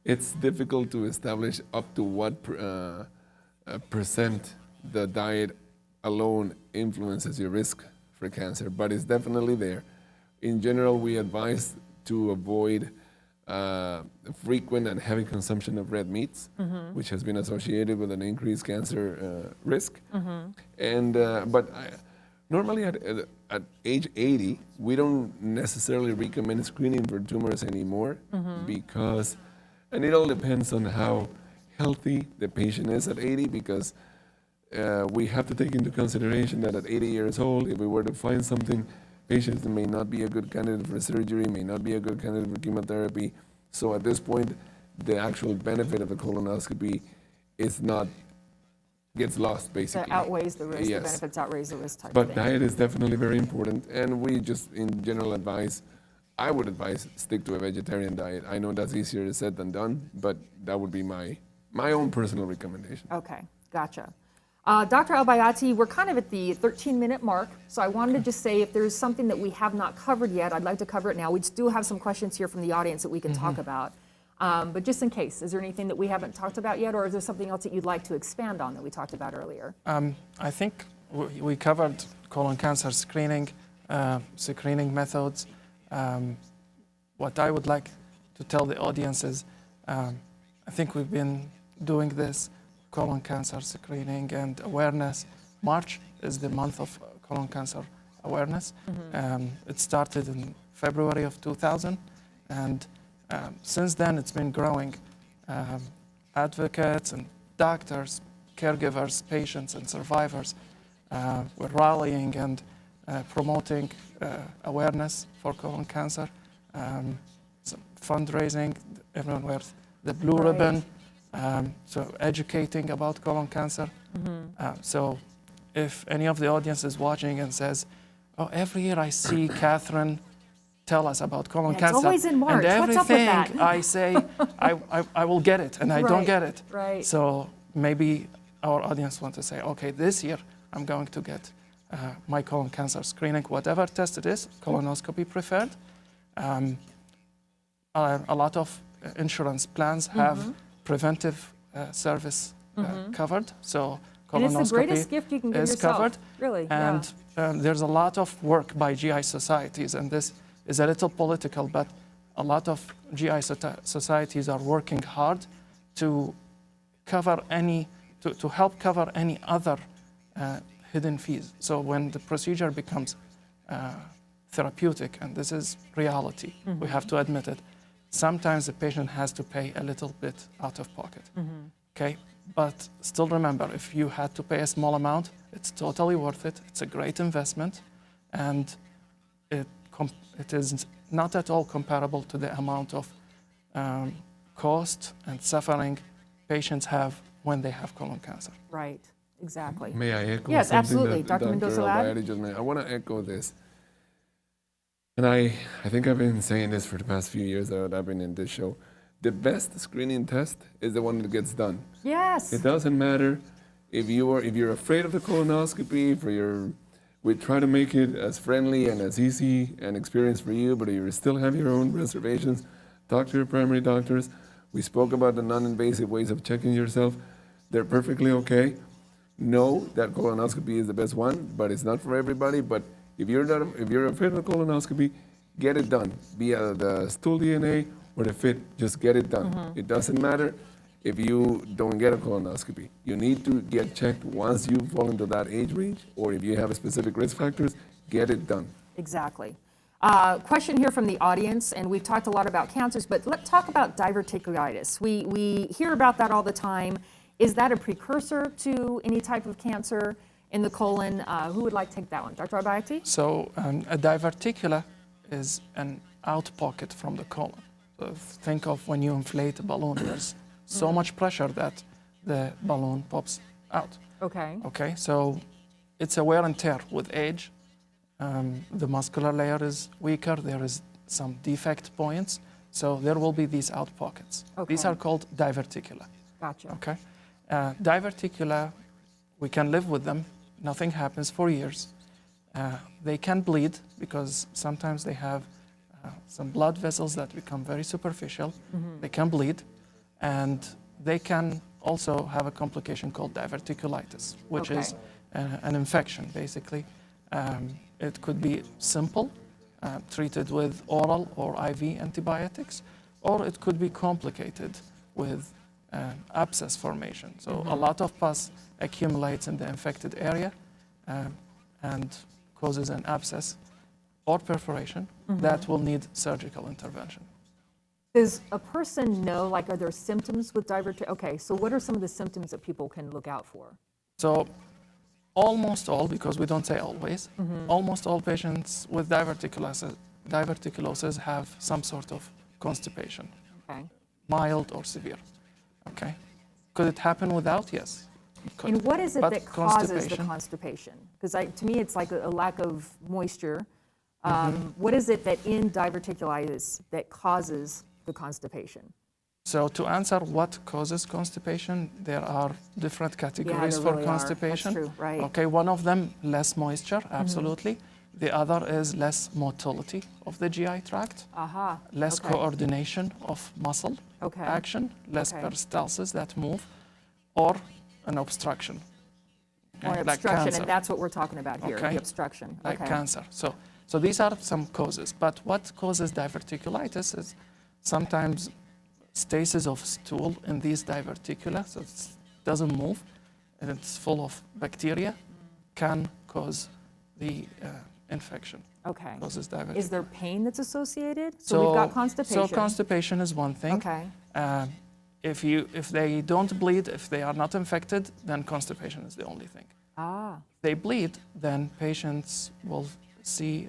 it's difficult to establish up to what percent the diet alone influences your risk for cancer, but it's definitely there. In general, we advise to avoid frequent and heavy consumption of red meats, which has been associated with an increased cancer risk. And normally at age 80, we don't necessarily recommend screening for tumors anymore because, and it all depends on how healthy the patient is at 80, because we have to take into consideration that at 80 years old, if we were to find something, patients may not be a good candidate for surgery, may not be a good candidate for chemotherapy. So at this point, the actual benefit of the colonoscopy gets lost, basically. That outweighs the risk, Yes. the benefits outweighs the risk type But of thing. diet is definitely very important, and we just, in general advice, I would advise stick to a vegetarian diet. I know that's easier said than done, but that would be my own personal recommendation. Okay, gotcha. Dr. Albayati, we're kind of at the 13-minute mark, so I wanted to just say if there's something that we have not covered yet, I'd like to cover it now. We do have some questions here from the audience that we can talk about. But just in case, is there anything that we haven't talked about yet, or is there something else that you'd like to expand on that we talked about earlier? I think we covered colon cancer screening methods. What I would like to tell the audience is, I think we've been doing this colon cancer screening and awareness. March is the month of colon cancer awareness. It started in February of 2000, and since then it's been growing. Advocates and doctors, caregivers, patients, and survivors were rallying and promoting awareness for colon cancer. Some fundraising, everyone wears the blue ribbon. So educating about colon cancer. So if any of the audience is watching and says, oh, every year I see Catherine tell us about colon Yeah, cancer. it's always in March. And What's up with everything that? I say, I will get it, and I don't Right, get it. right. So maybe our audience want to say, okay, this year I'm going to get my colon cancer screening, whatever test it is, colonoscopy preferred. A lot of insurance plans have preventive service covered, so And it's the colonoscopy greatest gift you can give is yourself. covered. Really, And there's a lot of work by GI societies, and this is a little political, but a lot of GI societies are working hard to cover to help cover any other hidden fees. So when the procedure becomes therapeutic, and this is reality, we have to admit it, sometimes the patient has to pay a little bit out of pocket. Okay, but still remember, if you had to pay a small amount, it's totally worth it. It's a great investment, and it is not at all comparable to the amount of cost and suffering patients have when they have colon cancer. right, exactly. May I echo Yes, something absolutely. that Dr. Mendoza Albayati just made? I want to echo this. And I think I've been saying this for the past few years that I've been in this show. The best screening test is the one that gets done. Yes. It doesn't matter if you're afraid of the colonoscopy, we try to make it as friendly and as easy an experience for you, but if you still have your own reservations, talk to your primary doctors. We spoke about the non-invasive ways of checking yourself. They're perfectly okay. Know that colonoscopy is the best one, but it's not for everybody. But if you're afraid of the colonoscopy, get it done. Be it the stool DNA or the FIT, just get it done. It doesn't matter if you don't get a colonoscopy. You need to get checked once you fall into that age range, or if you have specific risk factors, get it done. Exactly. Question here from the audience, and we've talked a lot about cancers, but let's talk about diverticulitis. We hear about that all the time. Is that a precursor to any type of cancer in the colon? Who would like to take that one? Dr. Albayati? So a diverticula is an out pocket from the colon. So think of when you inflate a balloon, there's so much pressure that the balloon pops out. Okay. Okay, so it's a wear and tear with age. The muscular layer is weaker, there is some defect points, so there will be these out pockets. Okay. These are called diverticula. Gotcha. Okay, diverticula, we can live with them. Nothing happens for years. They can bleed because sometimes they have some blood vessels that become very superficial. They can bleed, and they can also have a complication called diverticulitis, which Okay. is an infection, basically. It could be simple, treated with oral or IV antibiotics, or it could be complicated with abscess formation. So a lot of pus accumulates in the infected area and causes an abscess or perforation that will need surgical intervention. Does a person know, like, are there symptoms with diverticulitis? Okay, so what are some of the symptoms that people can look out for? So almost all, because we don't say always, almost all patients with diverticulosis have some sort of constipation, Okay. mild or severe. Okay. Could it happen without? Yes. It could. And what is it But that causes the constipation? Because to me, it's like a lack of moisture. What is it that in diverticulitis that causes the constipation? So to answer what causes constipation, there are different categories there for really are. That's constipation. true, right. Okay, one of them, less moisture, absolutely. The other is less motility of the GI tract, Aha. less okay. coordination of muscle Okay. action, less Okay. peristalsis that move, or an obstruction. Or an like obstruction, cancer. and that's what we're talking about here, Okay. the obstruction. Like Okay. cancer. So these are some causes. But what causes diverticulitis is sometimes stasis of stool in these diverticula, so it doesn't move, and it's full of bacteria, can cause the infection. Okay. Causes Is diverticulitis. there pain that's associated? So we've got constipation. So constipation is one thing. Okay. If they don't bleed, if they are not infected, then constipation is the only thing. Ah. If they bleed, then patients will see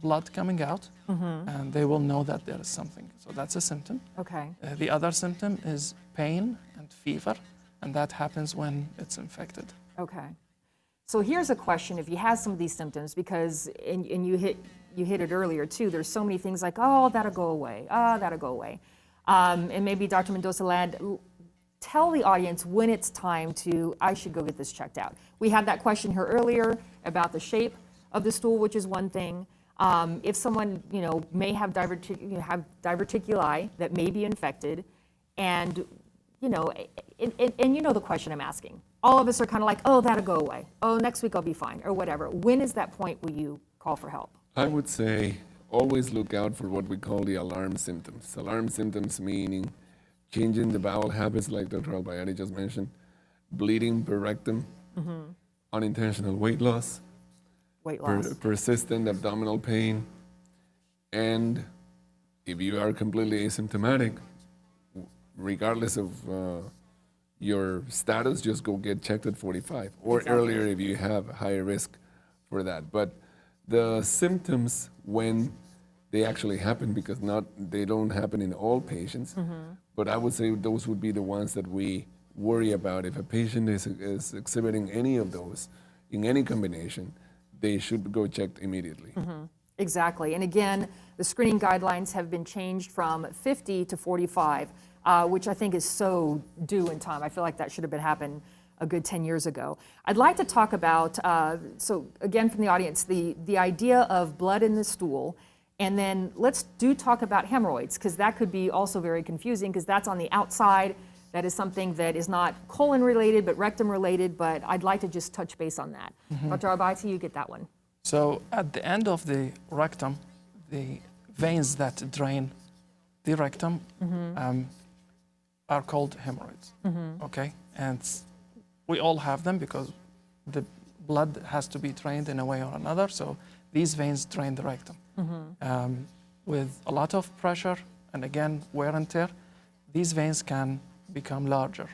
blood coming out, and they will know that there is something. So that's a symptom. Okay. The other symptom is pain and fever, and that happens when it's infected. Okay. So here's a question: if you have some of these symptoms, because and you hit it earlier too. There's so many things like, oh, that'll go away. Oh, that'll go away. And maybe Dr. Mendoza-Land, tell the audience when it's time to, I should go get this checked out. We had that question here earlier about the shape of the stool, which is one thing. If someone, may have diverticuli that may be infected, and, the question I'm asking. All of us are kind of like, oh, that'll go away. Oh, next week I'll be fine, or whatever. When is that point where you call for help? I would say always look out for what we call the alarm symptoms. Alarm symptoms meaning changing the bowel habits, like Dr. Albayani just mentioned, bleeding per rectum, unintentional weight loss, persistent abdominal pain, and if you are completely asymptomatic, regardless of your status, just go get checked at 45 or earlier if you have higher risk for that. But the symptoms, when they actually happen, because they don't happen in all patients, but I would say those would be the ones that we worry about. If a patient is exhibiting any of those in any combination, they should go checked immediately. Exactly. And again, the screening guidelines have been changed from 50 to 45, which I think is so due in time. I feel like that should have been happened a good 10 years ago. I'd like to talk about, so again from the audience, the idea of blood in the stool, and then let's talk about hemorrhoids, because that could be also very confusing, because that's on the outside. That is something that is not colon related, but rectum related, but I'd like to just touch base on that. Dr. Albaiti, you get that one. So at the end of the rectum, the veins that drain the rectum are called hemorrhoids, okay? And we all have them because the blood has to be drained in a way or another, so these veins drain the rectum. With a lot of pressure and again, wear and tear, these veins can become larger,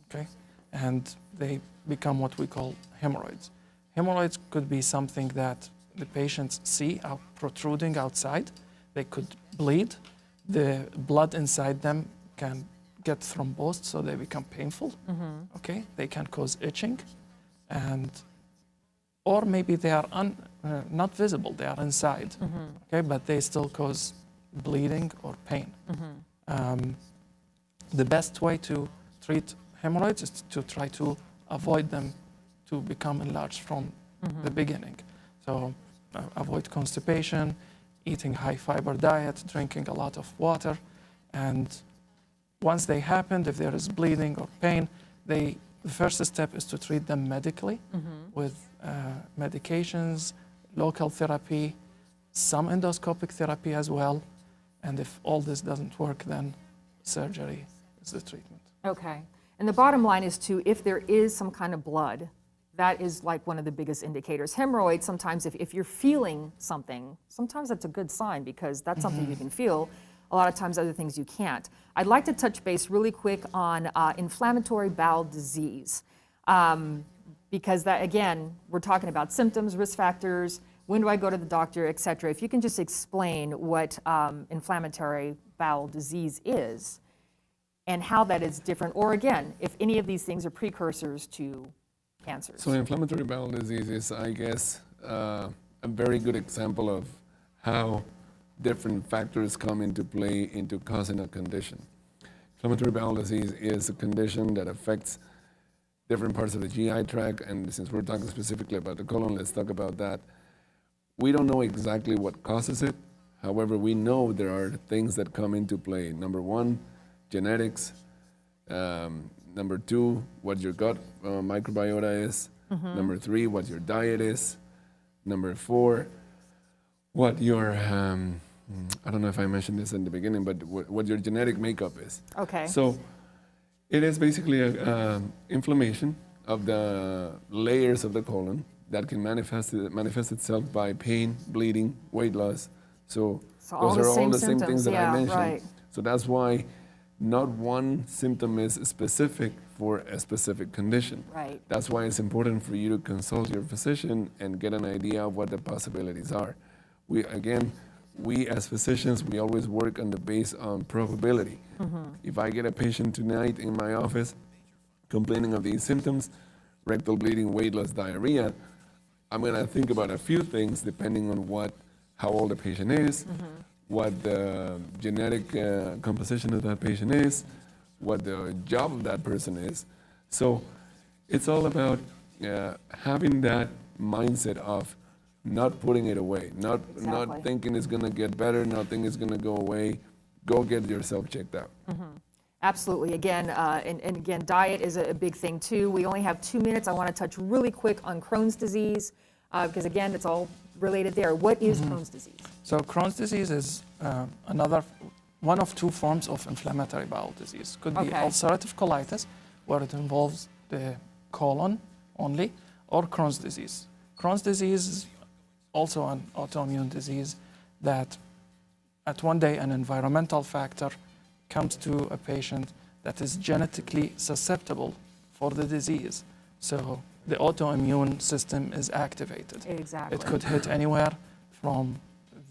okay? And they become what we call hemorrhoids. Hemorrhoids could be something that the patients see out protruding outside. They could bleed. The blood inside them can get thrombosed, so they become painful, okay? They can cause itching, and or maybe they are not visible, they are inside, okay? But they still cause bleeding or pain. The best way to treat hemorrhoids is to try to avoid them to become enlarged from the beginning. So avoid constipation, eating high fiber diet, drinking a lot of water, and once they happen, if there is bleeding or pain, the first step is to treat them medically with medications, local therapy, some endoscopic therapy as well, and if all this doesn't work, then surgery is the treatment. Okay. And the bottom line is if there is some kind of blood, that is like one of the biggest indicators. Hemorrhoids, sometimes if you're feeling something, sometimes that's a good sign because that's something you can feel. A lot of times other things you can't. I'd like to touch base really quick on inflammatory bowel disease. Because that, again, we're talking about symptoms, risk factors, when do I go to the doctor, et cetera. If you can just explain what inflammatory bowel disease is and how that is different, or again, if any of these things are precursors to cancers. So inflammatory bowel disease is, I guess, a very good example of how different factors come into play into causing a condition. Inflammatory bowel disease is a condition that affects different parts of the GI tract, and since we're talking specifically about the colon, let's talk about that. We don't know exactly what causes it. However, we know there are things that come into play. Number one, genetics. Number two, what your gut microbiota is. Number three, what your diet is. Number four, what your, I don't know if I mentioned this in the beginning, but what your genetic makeup is. Okay. So it is basically inflammation of the layers of the colon that can manifest itself by pain, bleeding, weight loss. So those are all the same things that I mentioned. Right. So that's why not one symptom is specific for a specific condition. Right. That's why it's important for you to consult your physician and get an idea of what the possibilities are. We as physicians, we always work on the base on probability. If I get a patient tonight in my office complaining of these symptoms, rectal bleeding, weight loss, diarrhea, I'm going to think about a few things depending on how old the patient is, what the genetic composition of that patient is, what the job of that person is. So it's all about having that mindset of not putting it away, not thinking it's going to get better, not thinking it's going to go away. Go get yourself checked out. Absolutely. Again, and again, diet is a big thing too. We only have 2 minutes. I want to touch really quick on Crohn's disease because again, it's all related there. What is Crohn's disease? So Crohn's disease is one of two forms of inflammatory bowel disease. Could be ulcerative colitis, where it involves the colon only, or Crohn's disease. Crohn's disease is also an autoimmune disease that at one day an environmental factor comes to a patient that is genetically susceptible for the disease. So the autoimmune system is activated. Exactly. It could hit anywhere from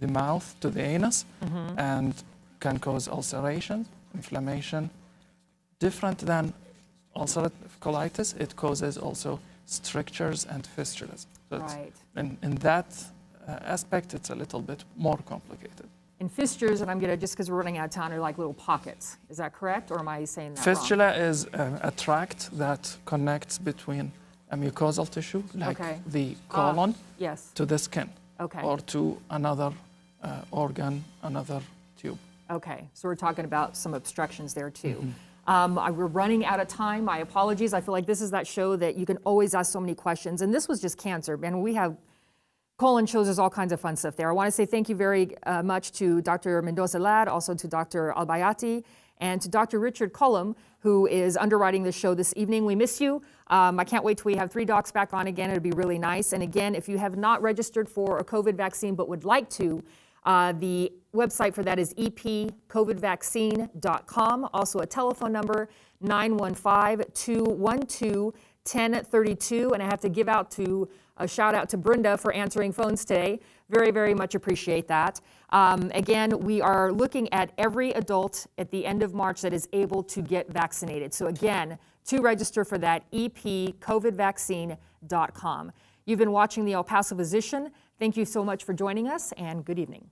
the mouth to the anus and can cause ulceration, inflammation. Different than ulcerative colitis, it causes also strictures and fistulas. So in that aspect, it's a little bit more complicated. And fistures, and I'm going to, just because we're running out of time, are like little pockets. Is that correct, or am I saying that Fistula wrong? is a tract that connects between a mucosal tissue, like the colon, to the skin, or to another organ, another tube. Okay, so we're talking about some obstructions there too. We're running out of time. My apologies. I feel like this is that show that you can always ask so many questions, and this was just cancer. And we have colon shows us all kinds of fun stuff there. I want to say thank you very much to Dr. Mendoza-Ladd, also to Dr. Albayati, and to Dr. Richard Cullum, who is underwriting the show this evening. We miss you. I can't wait till we have 3 docs back on again. It'll be really nice. And again, if you have not registered for a COVID vaccine but would like to, the website for that is epcovidvaccine.com. Also a telephone number, 915-212-1032. And I have to give out to a shout out to Brenda for answering phones today. Very, very much appreciate that. Again, we are looking at every adult at the end of March that is able to get vaccinated. So again, to register for that, epcovidvaccine.com. You've been watching the El Paso Physician. Thank you so much for joining us, and good evening.